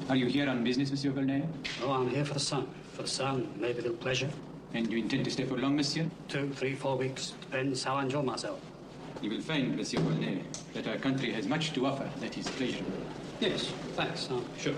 Are you here on business, Monsieur Volney? Oh, I'm here for the sun. For the sun, maybe a little pleasure. And you intend to stay for long, monsieur? 2, 3, 4 weeks. Depends how I enjoy myself. You will find, Monsieur Volney, that our country has much to offer that is pleasurable. Yes, thanks. I'm sure.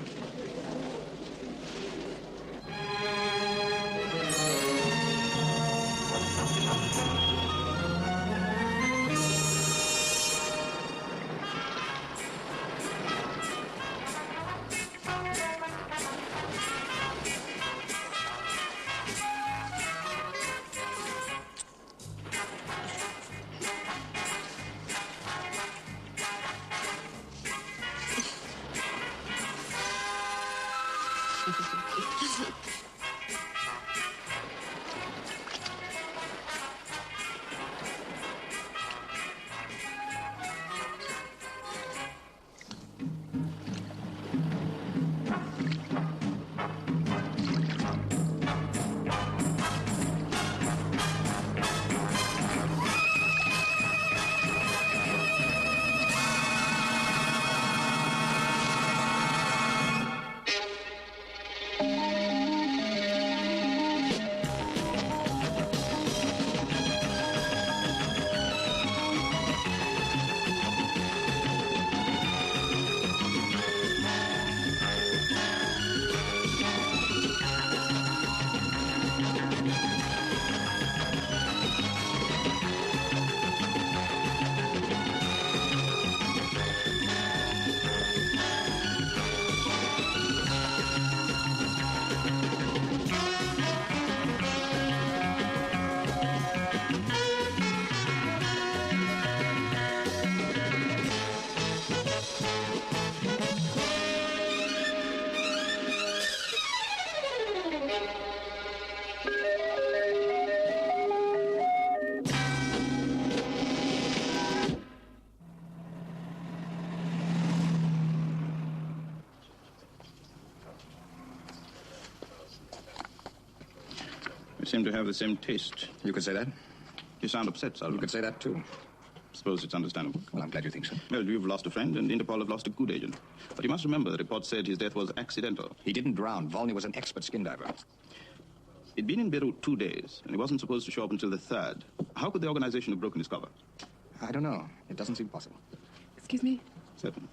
Seem to have the same taste. You could say that? You sound upset, Sullivan. You could say that, too. Suppose it's understandable. Well, I'm glad you think so. Well, you've lost a friend, and Interpol have lost a good agent. But you must remember the report said his death was accidental. He didn't drown. Volney was an expert skin diver. He'd been in Beirut 2 days, and he wasn't supposed to show up until the 3rd. How could the organization have broken his cover? I don't know. It doesn't seem possible. Excuse me? Certainly.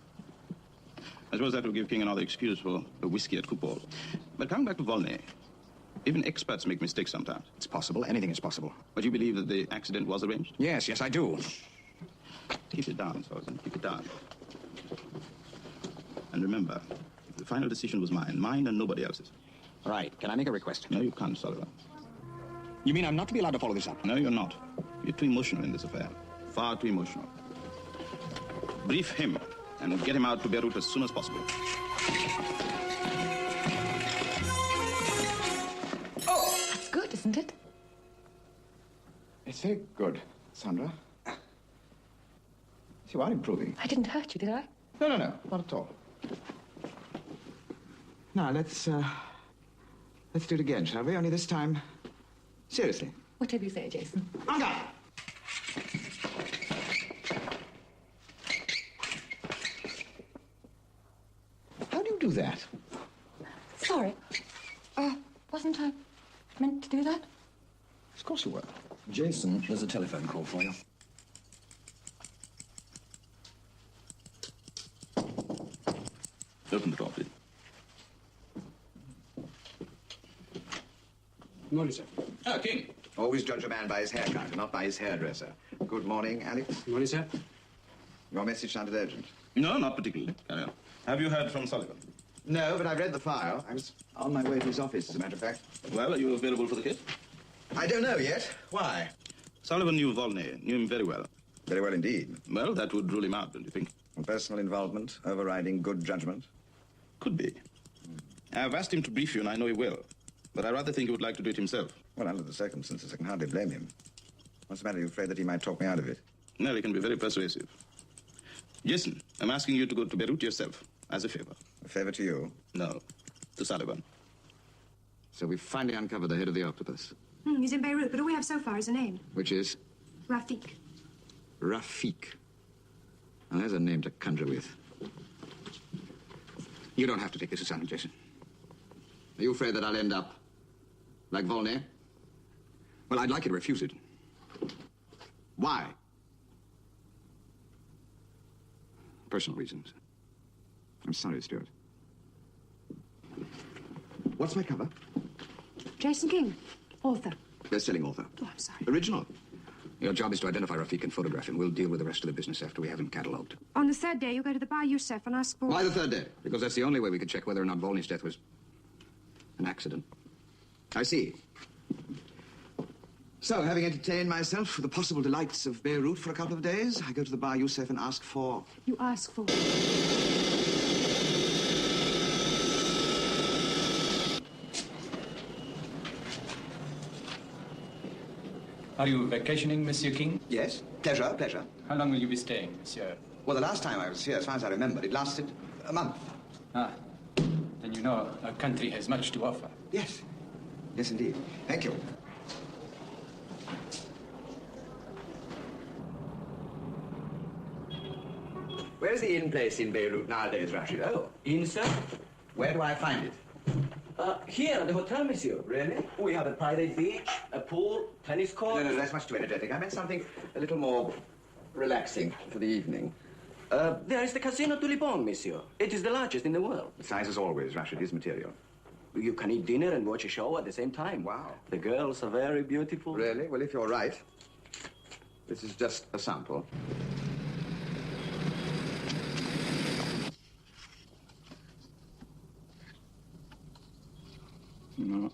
I suppose that would give King another excuse for a whiskey at football. But coming back to Volney, even experts make mistakes sometimes. It's possible. Anything is possible. But you believe that the accident was arranged? Yes, I do. Keep it down, Sergeant. Keep it down. And remember, the final decision was mine and nobody else's. Right. Can I make a request? No, you can't, Sullivan. You mean I'm not to be allowed to follow this up? No, you're not. You're too emotional in this affair. Far too emotional. Brief him and get him out to Beirut as soon as possible. Oh! That's good, isn't it? It's very good, Sandra. You are improving. I didn't hurt you, did I? No, not at all. Now, let's do it again, shall we? Only this time, seriously. Whatever you say, Jason. On guard! How do you do that? Sorry. Wasn't I meant to do that? Of course you were. Jason, there's a telephone call for you. Open the door, please. Good morning, sir. Ah, King. Always judge a man by his haircut and not by his hairdresser. Good morning, Alex. Good morning, sir. Your message sounded urgent. No, not particularly. Carry on. Have you heard from Sullivan? No, but I've read the file. I was on my way to his office, as a matter of fact. Well, are you available for the case? I don't know yet. Why? Sullivan knew Volney, knew him very well. Very well indeed. Well, that would rule him out, don't you think? Personal involvement, overriding good judgment. Could be. I've asked him to brief you, and I know he will. But I rather think he would like to do it himself. Well, under the circumstances, I can hardly blame him. What's the matter? Are you afraid that he might talk me out of it? No, he can be very persuasive. Jason, I'm asking you to go to Beirut yourself, as a favor. A favor to you? No, to Sullivan. So we've finally uncovered the head of the octopus. He's in Beirut, but all we have so far is a name. Which is? Rafik. Rafik. Now, there's a name to conjure with. You don't have to take this assignment, Jason. Are you afraid that I'll end up like Volney? Well, I'd like you to refuse it. Why? Personal reasons. I'm sorry, Stuart. What's my cover? Jason King, author. Best-selling author. Oh, I'm sorry. Original. Your job is to identify Rafiq and photograph him. We'll deal with the rest of the business after we have him catalogued. On the third day, you go to the Bar Youssef and ask for... Why the third day? Because that's the only way we can check whether or not Volney's death was an accident. I see. So, having entertained myself with the possible delights of Beirut for a couple of days, I go to the Bar Youssef and ask for... You ask for... Are you vacationing, Monsieur King? Yes, pleasure, pleasure. How long will you be staying, Monsieur? Well, the last time I was here, as far as I remember, it lasted a month. Ah, then you know our country has much to offer. Yes. Yes, indeed. Thank you. Where's the inn place in Beirut nowadays, Rashid? Oh, In, sir? where do I find it? Here at the hotel, monsieur. Really? We have a private beach, a pool, tennis court. No, that's much too energetic. I meant something a little more relaxing for the evening. There is the Casino Tulipon, monsieur. It is the largest in the world. The size as always, Rashid, is material. You can eat dinner and watch a show at the same time. Wow. The girls are very beautiful. Really? Well, if you're right, this is just a sample. No.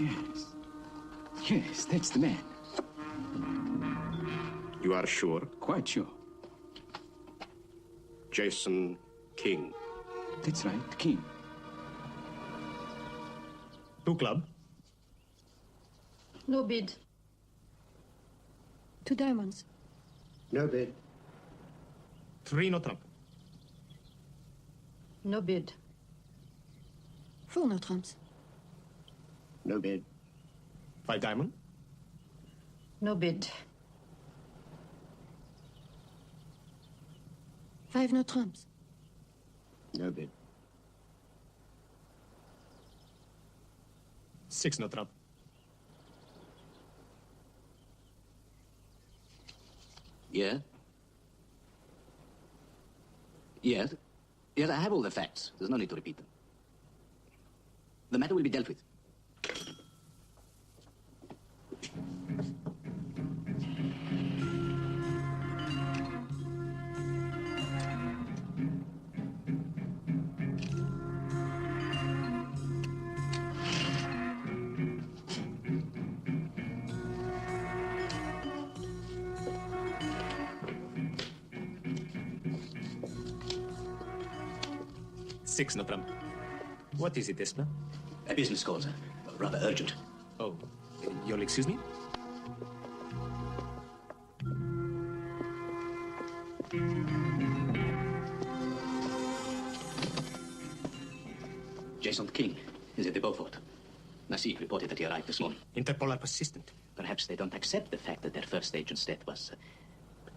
Yes. Yes, that's the man. You are sure? Quite sure. Jason King. That's right, King. Two club. No bid. 2 diamonds. No bid. 3 no trump. No bid. 4 no trumps. No bid. 5 diamond. No bid. 5 no trumps. No bid. 6 no trump. Yeah? Yes? Yes, I have all the facts. There's no need to repeat them. The matter will be dealt with. Six no trump. What is it, Esper? A business call, sir. Rather urgent. Oh, you'll excuse me? Jason King is at the Beaufort. Nassif reported that he arrived this morning. Interpol are persistent. Perhaps they don't accept the fact that their first agent's death was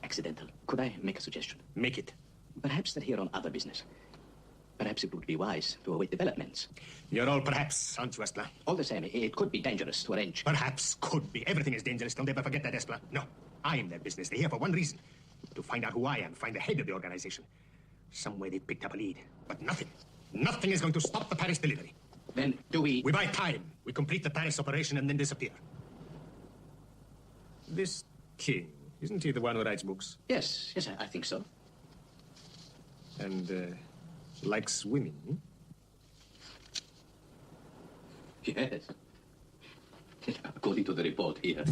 accidental. Could I make a suggestion? Make it. Perhaps they're here on other business. Perhaps it would be wise to await developments. You're all perhaps, aren't you, Espla? All the same, it could be dangerous to arrange. Perhaps, could be. Everything is dangerous. Don't ever forget that, Espla. No, I'm their business. They're here for one reason. To find out who I am, find the head of the organization. Some way they picked up a lead. But nothing. Nothing is going to stop the Paris delivery. Then do we... We buy time. We complete the Paris operation and then disappear. This King, isn't he the one who writes books? Yes, I think so. And, likes women? Yes. According to the report here.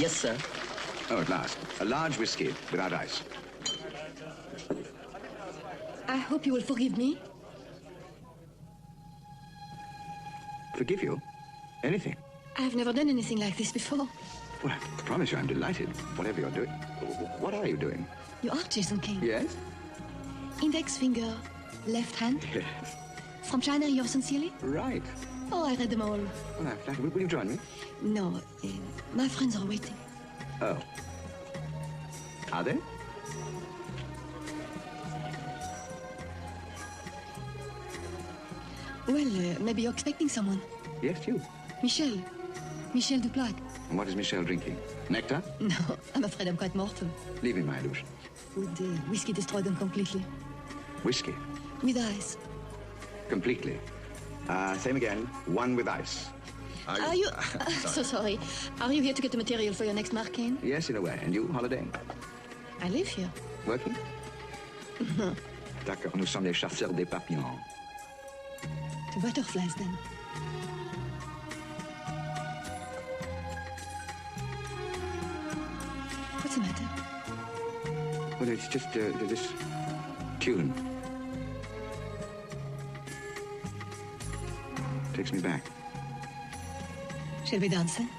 Yes, sir. Oh, at last. A large whiskey without ice. I hope you will forgive me. Forgive you? Anything? I've never done anything like this before. Well, I promise you I'm delighted. Whatever you're doing. What are you doing? You are Jason King. Yes? Index finger, left hand. Yes. From China, yours sincerely? Right. Oh, I read them all. Well, I'm flattered. Will you join me? No, my friends are waiting. Oh. Are they? Well, maybe you're expecting someone. Yes, you. Michel. Michel Duplac. And what is Michelle drinking? Nectar? No, I'm afraid I'm quite mortal. Leave me my illusion. Would whiskey destroy them completely? Whiskey? With ice. Completely. Same again. One with ice. Are you... so sorry. Are you here to get the material for your next Marcaine? Yes, in a way. And you, holidaying? I live here. Working? D'accord, nous sommes les chasseurs des papillons. The butterflies, then. What's the matter? Well, it's just this tune. Takes me back. Shall we dance then?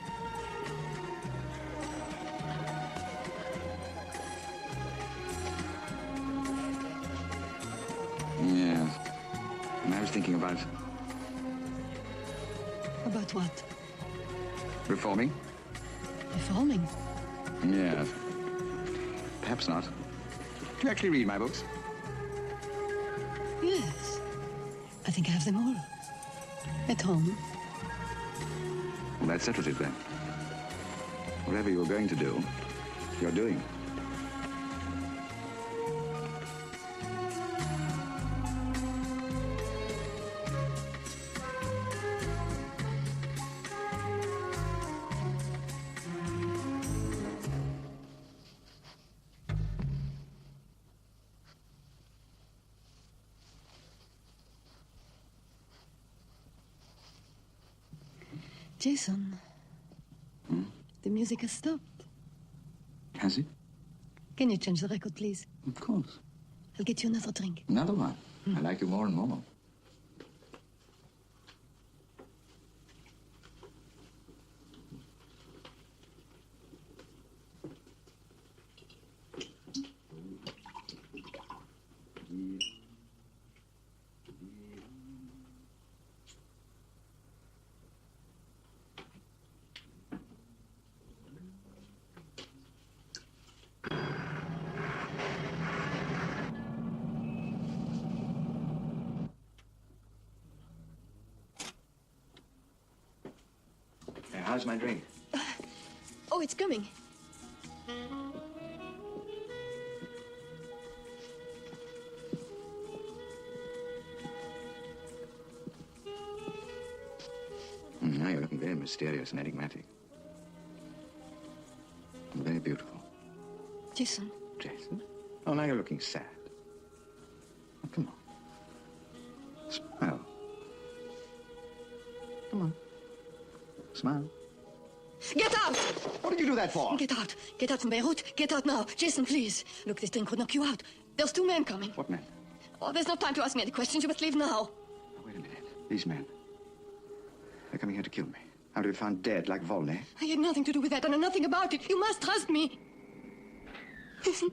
Yeah. And I was thinking about About what? reforming. Reforming? Yes. Perhaps not. Do you actually read my books? Yes. I think I have them all. At home. Well, that settles it then. Whatever you're going to do, you're doing. Jason. The music has stopped. Has it? Can you change the record, please? Of course. I'll get you another drink. Another one. I like you more and more. How's my drink? Oh, it's coming. Now you're looking very mysterious and enigmatic. And very beautiful. Jason. Jason? Oh, now you're looking sad. Oh, come on. Smile. Come on. Smile. Get out! What did you do that for? Get out. Get out from Beirut. Get out now. Jason, please. Look, this drink could knock you out. There's 2 men coming. What men? Oh, there's no time to ask me any questions. You must leave now. Oh, wait a minute. These men. They're coming here to kill me. I'm to be found dead like Volney. I had nothing to do with that. I know nothing about it. You must trust me. Jason.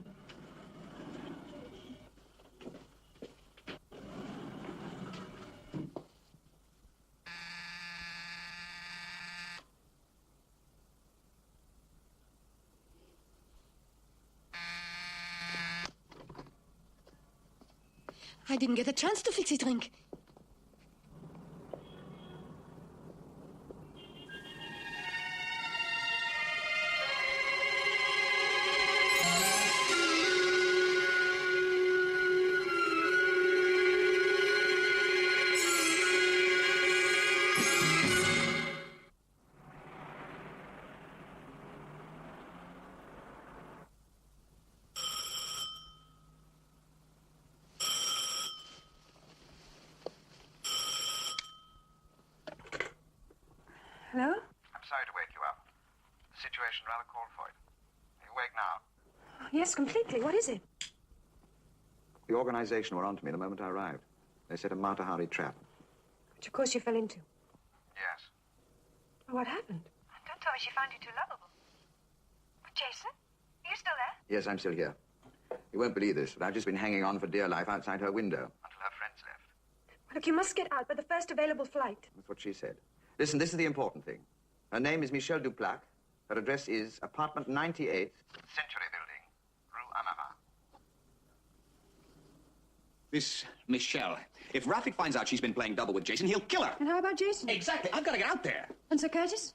I didn't get a chance to fix his drink. Hello? I'm sorry to wake you up. The situation rather called for it. Are you awake now? Yes, completely. What is it? The organization were on to me the moment I arrived. They set a Mata Hari trap. Which, of course, you fell into. Yes. What happened? Don't tell me she found you too lovable. But Jason, are you still there? Yes, I'm still here. You won't believe this, but I've just been hanging on for dear life outside her window. Until her friends left. Well, look, you must get out by the first available flight. That's what she said. Listen, this is the important thing. Her name is Michelle Duplac. Her address is apartment 98, Century Building, Rue Amara. This Michelle. If Rafik finds out she's been playing double with Jason, he'll kill her. And how about Jason? Exactly. I've got to get out there. And Sir Curtis?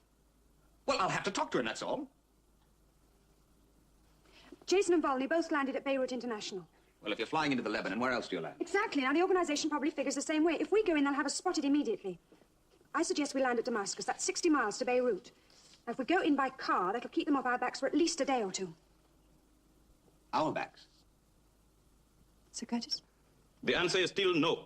Well, I'll have to talk to him, that's all. Jason and Volney both landed at Beirut International. Well, if you're flying into the Lebanon, where else do you land? Exactly. Now, the organization probably figures the same way. If we go in, they'll have us spotted immediately. I suggest we land at Damascus. That's 60 miles to Beirut. Now, if we go in by car, that'll keep them off our backs for at least a day or two. Our backs? Sir Curtis? The answer is still no.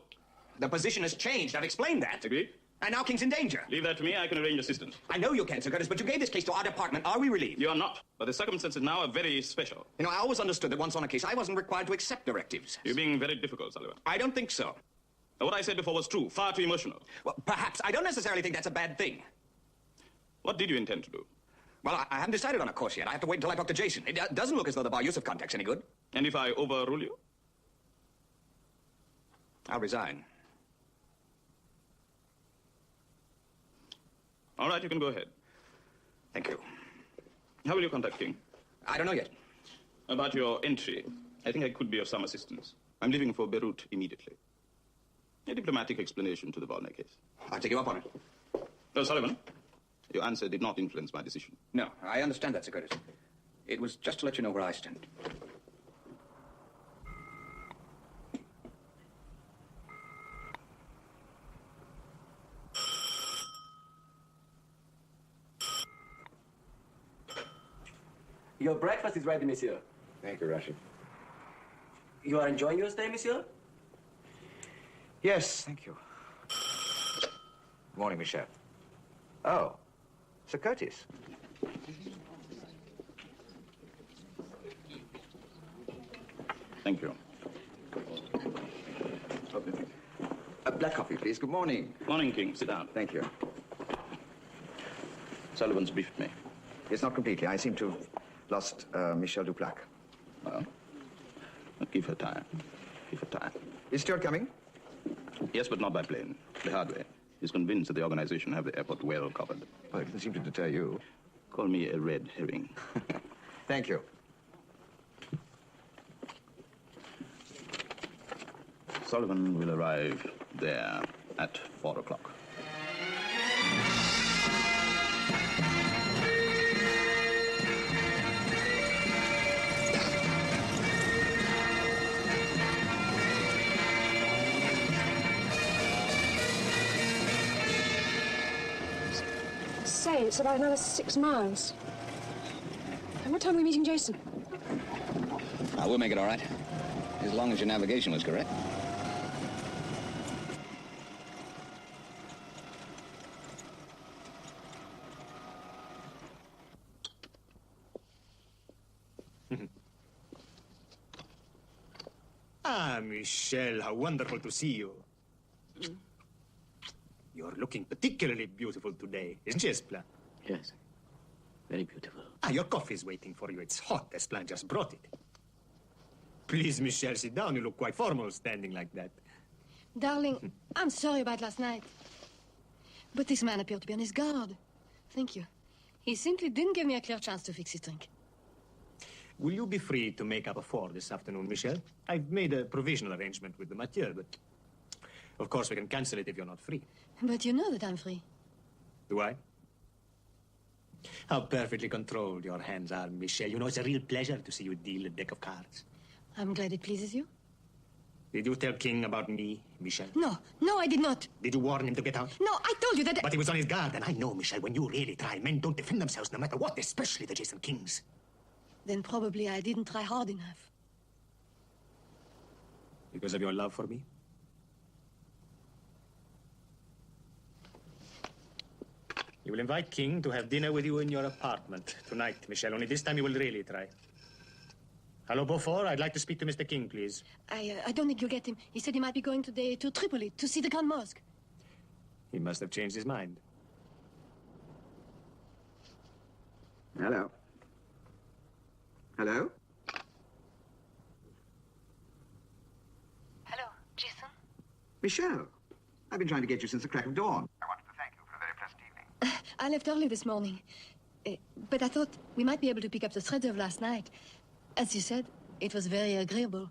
The position has changed. I've explained that. Agreed? And now King's in danger. Leave that to me. I can arrange assistance. I know you can, Sir Curtis, but you gave this case to our department. Are we relieved? You are not. But the circumstances now are very special. You know, I always understood that once on a case, I wasn't required to accept directives. You're being very difficult, Sullivan. I don't think so. Now, what I said before was true. Far too emotional. Well, perhaps. I don't necessarily think that's a bad thing. What did you intend to do? Well, I haven't decided on a course yet. I have to wait until I talk to Jason. It doesn't look as though the Bar Yusuf contact's any good. And if I overrule you? I'll resign. All right, you can go ahead. Thank you. How will you contact King? I don't know yet. About your entry, I think I could be of some assistance. I'm leaving for Beirut immediately. A diplomatic explanation to the Volney case. I'll take you up on it. No, Sullivan, your answer did not influence my decision. No, I understand that, Sir Curtis. It was just to let you know where I stand. Your breakfast is ready, monsieur. Thank you, Rashid. You are enjoying your stay, monsieur? Yes, thank you. Good morning, Michelle. Oh, Sir Curtis. Thank you. Black coffee, please. Good morning. Morning, King. Sit down. Thank you. Sullivan's briefed me. It's not completely. I seem to have lost Michelle Duplac. Well, give her time. Give her time. Is Stuart coming? Yes, but not by plane. The hard way. He's convinced that the organization have the airport well covered. Well, it doesn't seem to deter you. Call me a red herring. Thank you. Sullivan will arrive there at 4 o'clock. Say, it's about another 6 miles. And what time are we meeting Jason? We'll make it all right. As long as your navigation was correct. Ah, Michelle, how wonderful to see you. You're looking particularly beautiful today, isn't she, Esplan? Yes. Very beautiful. Ah, your coffee's waiting for you. It's hot. Esplan just brought it. Please, Michelle, sit down. You look quite formal standing like that. Darling, I'm sorry about last night. But this man appeared to be on his guard. Thank you. He simply didn't give me a clear chance to fix his drink. Will you be free to make up a 4 this afternoon, Michelle? I've made a provisional arrangement with the mateur, but of course we can cancel it if you're not free. But you know that I'm free. Do I? How perfectly controlled your hands are, Michelle. You know, it's a real pleasure to see you deal a deck of cards. I'm glad it pleases you. Did you tell King about me, Michelle? No, I did not. Did you warn him to get out? No, I told you that... But he was on his guard, and I know, Michelle, when you really try, men don't defend themselves no matter what, especially the Jason Kings. Then probably I didn't try hard enough. Because of your love for me? You will invite King to have dinner with you in your apartment tonight, Michelle. Only this time you will really try. Hello, Beaufort. I'd like to speak to Mr. King, please. I don't think you'll get him. He said he might be going today to Tripoli to see the Grand Mosque. He must have changed his mind. Hello. Hello? Hello, Jason? Michelle, I've been trying to get you since the crack of dawn. I wanted to thank you for a very pleasant evening. I left early this morning. But I thought we might be able to pick up the threads of last night. As you said, it was very agreeable.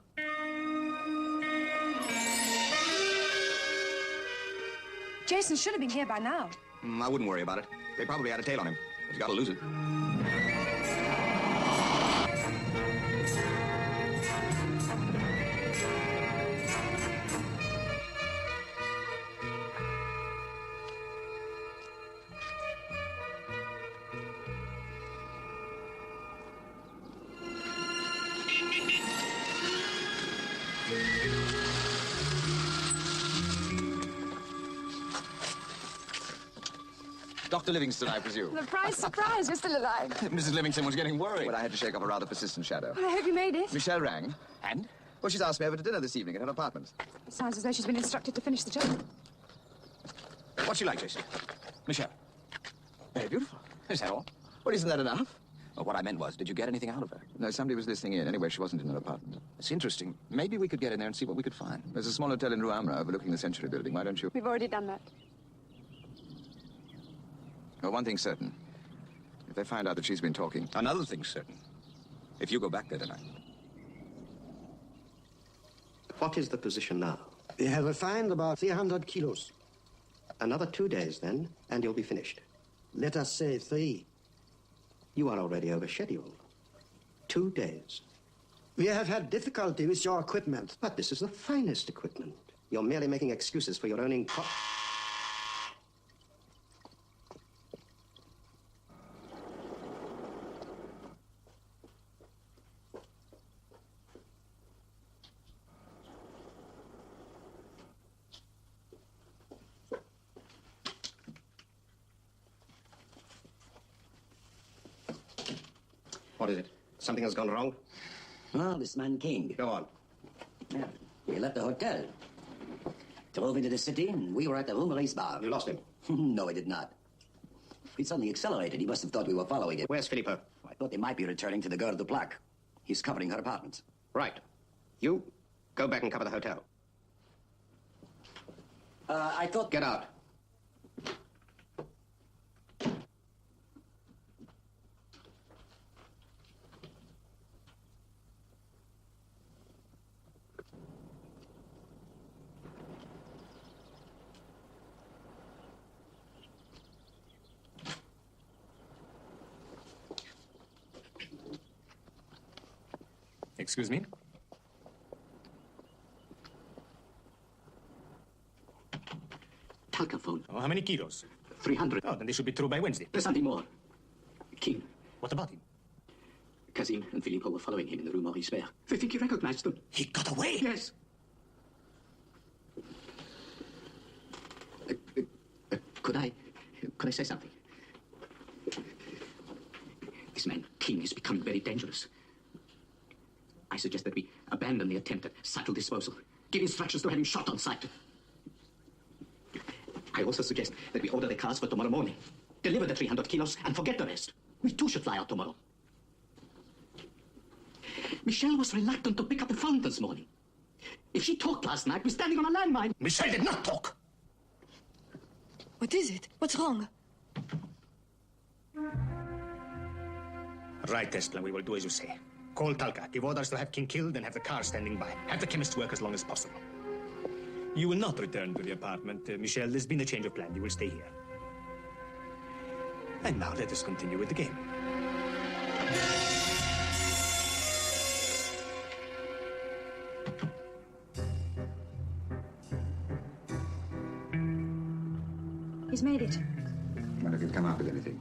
Jason should have been here by now. I wouldn't worry about it. They probably had a tail on him. He's got to lose it. Dr. Livingston, I presume. Surprise, you're still alive. Mrs. Livingston was getting worried. But I had to shake off a rather persistent shadow. Well, I hope you made it. Michelle rang. And? Well, she's asked me over to dinner this evening at her apartment. It sounds as though she's been instructed to finish the job. What's she like, Jason? Michelle? Very beautiful. Is that all? Well, isn't that enough? Well, what I meant was, did you get anything out of her? No, somebody was listening in. Anyway, she wasn't in her apartment. It's interesting. Maybe we could get in there and see what we could find. There's a small hotel in Rue Amra overlooking the Century Building. Why don't you? We've already done that. Well, one thing's certain. If they find out that she's been talking... Another thing's certain. If you go back there tonight. What is the position now? We have refined about 300 kilos. Another 2 days, then, and you'll be finished. Let us say 3. You are already over schedule. 2 days. We have had difficulty with your equipment. But this is the finest equipment. You're merely making excuses for your own What is it? Something has gone wrong? Well, this man King. Go on. Yeah, we left the hotel. Drove into the city, and we were at the Rue Maurice bar. You lost him? No, I did not. He suddenly accelerated. He must have thought we were following him. Where's Filippo? I thought they might be returning to the Gare de Plaque. He's covering her apartments. Right. You go back and cover the hotel. I thought... Get out. Excuse me? Talcaphone. Oh, how many kilos? 300. Oh, then they should be through by Wednesday. There's something more. King. What about him? Kazim and Filippo were following him in the Rue Maurice. They think he recognized them. He got away? Yes. Could I say something? This man, King, is becoming very dangerous. I suggest that we abandon the attempt at subtle disposal. Give instructions to have him shot on sight. I also suggest that we order the cars for tomorrow morning. Deliver the 300 kilos and forget the rest. We too should fly out tomorrow. Michelle was reluctant to pick up the phone this morning. If she talked last night, we're standing on a landmine. Michelle did not talk. What is it? What's wrong? Right, Tesla, we will do as you say. Call Talca, give orders to have King killed, and have the car standing by. Have the chemists work as long as possible. You will not return to the apartment, Michelle. There's been a change of plan. You will stay here. And now let us continue with the game. He's made it. I wonder if you've come up with anything.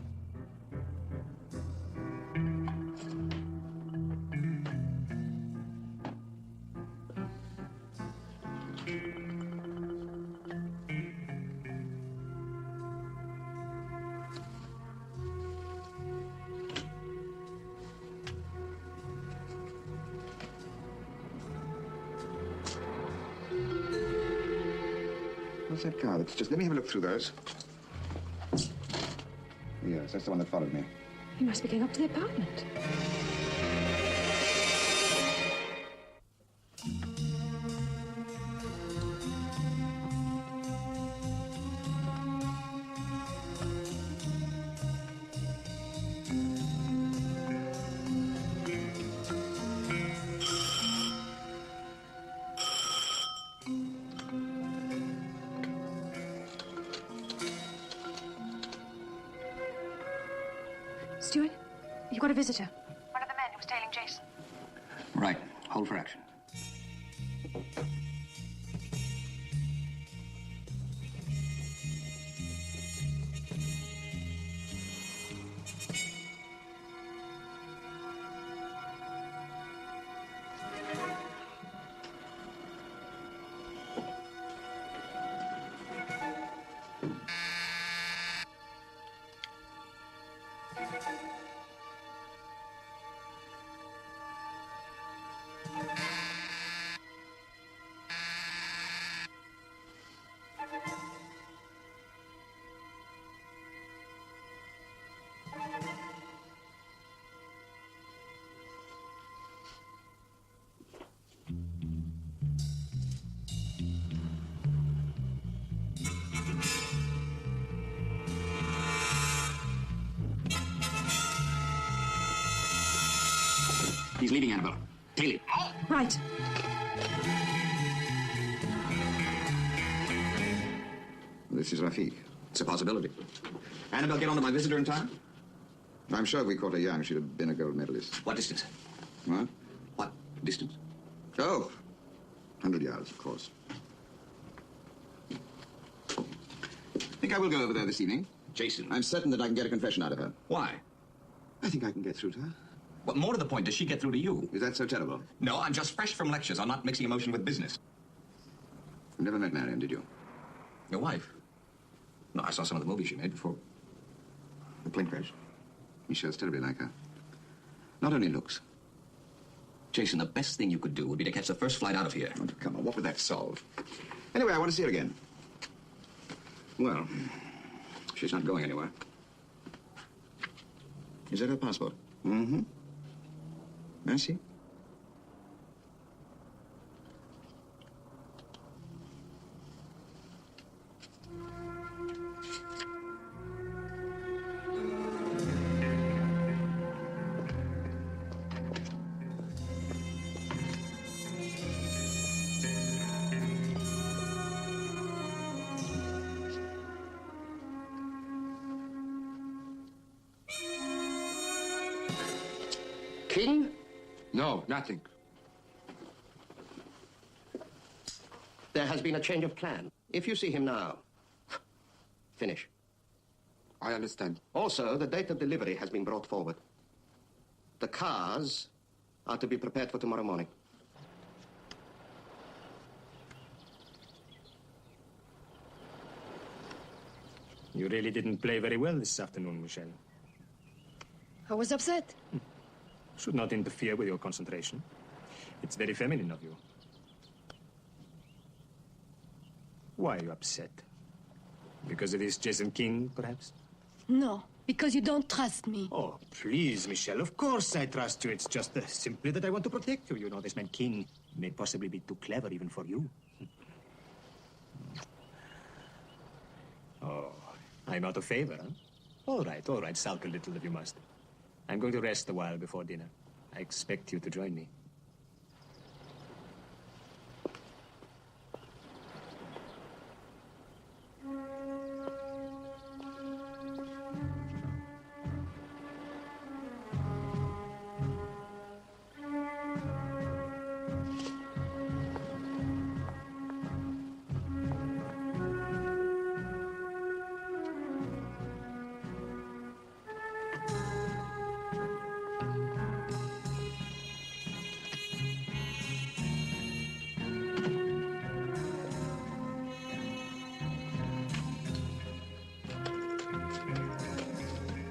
What's that car? Just let me have a look through those. Yes, that's the one that followed me. You must be going up to the apartment. Stuart, you've got a visitor. One of the men who was tailing Jason. Right. Hold for action. He's leaving, Annabelle. Tail him. Right. This is Rafik. It's a possibility. Annabelle, get on to my visitor in time? I'm sure if we caught her young, she'd have been a gold medalist. What distance? What? What distance? Oh, 100 yards, of course. Think I will go over there this evening. Jason. I'm certain that I can get a confession out of her. Why? I think I can get through to her. Well, more to the point, does she get through to you? Is that so terrible? No, I'm just fresh from lectures. I'm not mixing emotion with business. You never met Marion, did you? Your wife? No, I saw some of the movies she made before. The plane crash. Michelle's terribly like her. Not only looks. Jason, the best thing you could do would be to catch the first flight out of here. Oh, come on, what would that solve? Anyway, I want to see her again. Well, she's not going anywhere. Is that her passport? Mm-hmm. Merci. King? No, nothing. There has been a change of plan. If you see him now, finish. I understand. Also, the date of delivery has been brought forward. The cars are to be prepared for tomorrow morning. You really didn't play very well this afternoon, Michelle. I was upset. Should not interfere with your concentration. It's very feminine of you. Why are you upset? Because of this Jason King, perhaps? No, because you don't trust me. Oh, please, Michelle. Of course I trust you. It's just simply that I want to protect you. You know, this man King may possibly be too clever even for you. Oh, I'm out of favor, huh? All right. Sulk a little if you must. I'm going to rest a while before dinner. I expect you to join me.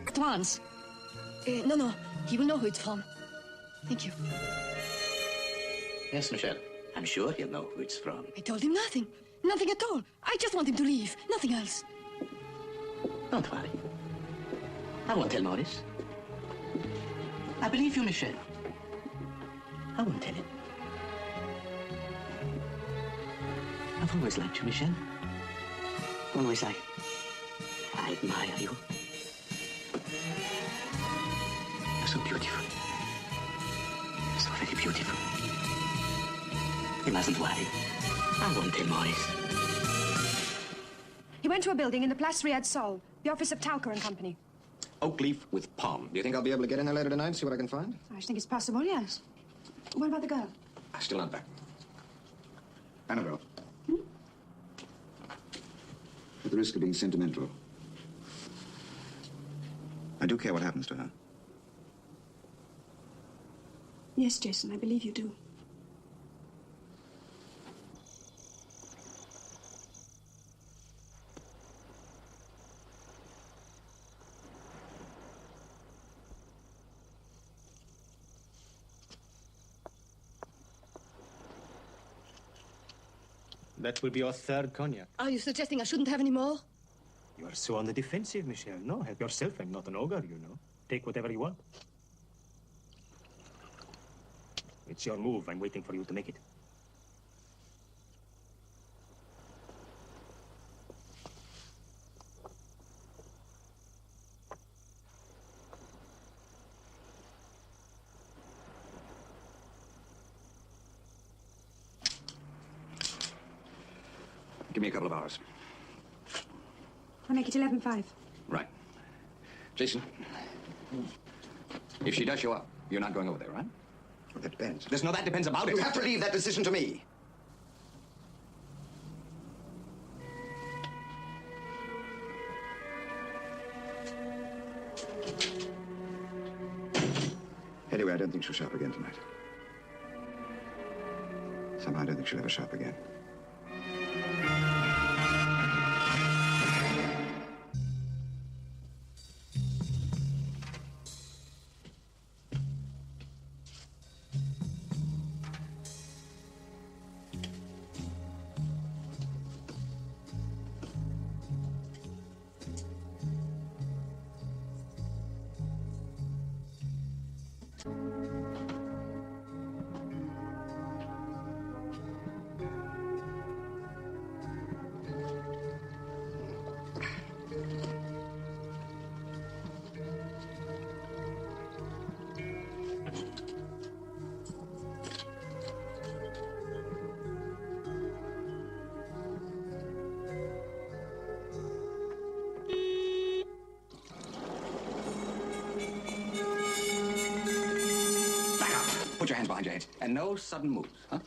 At once. No. He will know who it's from. Thank you. Yes, Michelle. I'm sure he'll know who it's from. I told him nothing. Nothing at all. I just want him to leave. Nothing else. Don't worry. I won't tell Maurice. I believe you, Michel. I won't tell him. I've always liked you, Michel. Always I admire you. You're so beautiful. So very beautiful. You mustn't worry. I won't tell Maurice. He went to a building in the Place Riyad Sol, the office of Tauker and Company. Oak leaf with palm. Do you think I'll be able to get in there later tonight and see what I can find? I think it's possible, yes. What about the girl? Still not back. Annabelle. At the risk of being sentimental, I do care what happens to her. Yes, Jason, I believe you do. That will be your third cognac. Are you suggesting I shouldn't have any more? You are so on the defensive, Michel. No, help yourself. I'm not an ogre, you know. Take whatever you want. It's your move. I'm waiting for you to make it. Give me a couple of hours. I'll make it 11:05. Right. Jason, if she does show up, you're not going over there, right? Well, that depends. There's no that depends about it. You have to leave that decision to me. Anyway, I don't think she'll shop again tonight. Somehow I don't think she'll ever shop again. Put your hands behind your head. And no sudden moves, huh?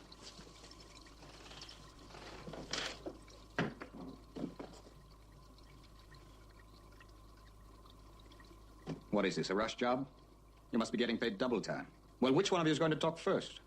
What is this, a rush job? You must be getting paid double time. Well, which one of you is going to talk first?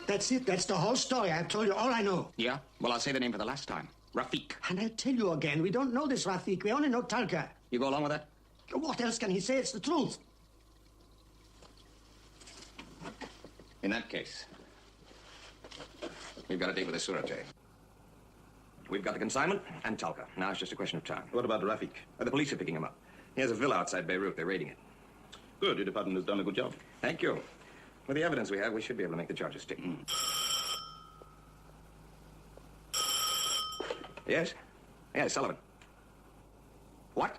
That's it. That's the whole story. I've told you all I know. Yeah? Well, I'll say the name for the last time. Rafiq. And I'll tell you again, we don't know this Rafiq. We only know Talca. You go along with that? What else can he say? It's the truth. In that case, We've got a date with the Surete. We've got the consignment and Talca. Now it's just a question of time. What about Rafik? The police are picking him up. He has a villa outside Beirut. They're raiding it. Good. Your department has done a good job. Thank you. With the evidence we have, we should be able to make the charges stick. Yes? Yes, Sullivan. What?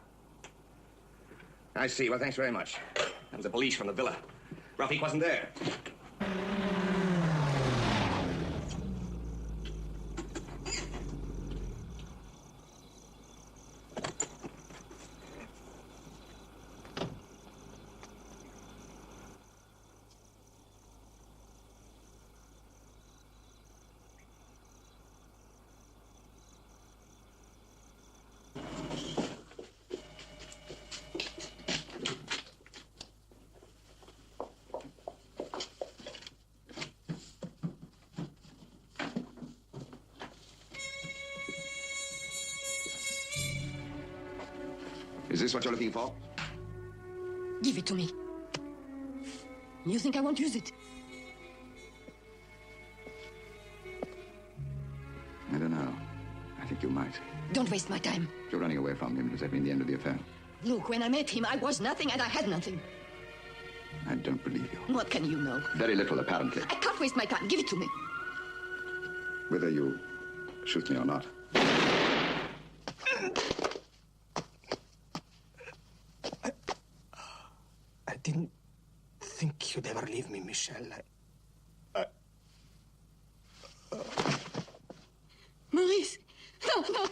I see. Well, thanks very much. That was the police from the villa. Rafik wasn't there. Is this what you're looking for? Give it to me. You think I won't use it? I don't know. I think you might. Don't waste my time. You're running away from him. Does that mean the end of the affair? Look, when I met him, I was nothing and I had nothing. I don't believe you. What can you know? Very little, apparently. I can't waste my time. Give it to me. Whether you shoot me or not. I didn't think you'd ever leave me, Michel. Maurice! No, no!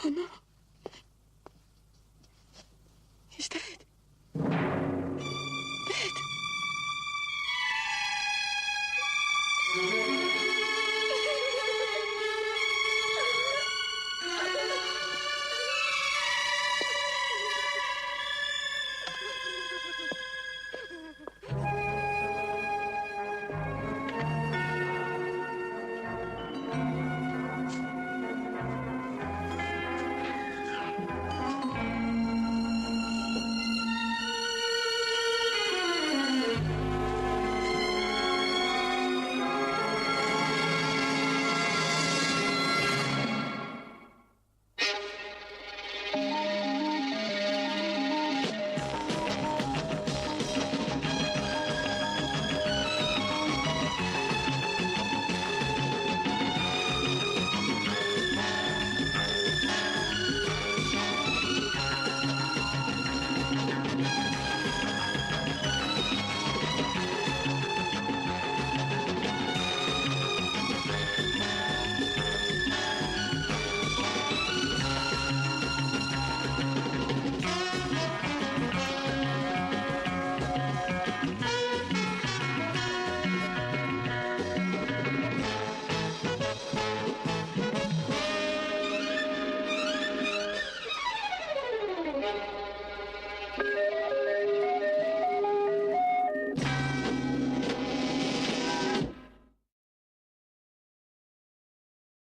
Oh, no.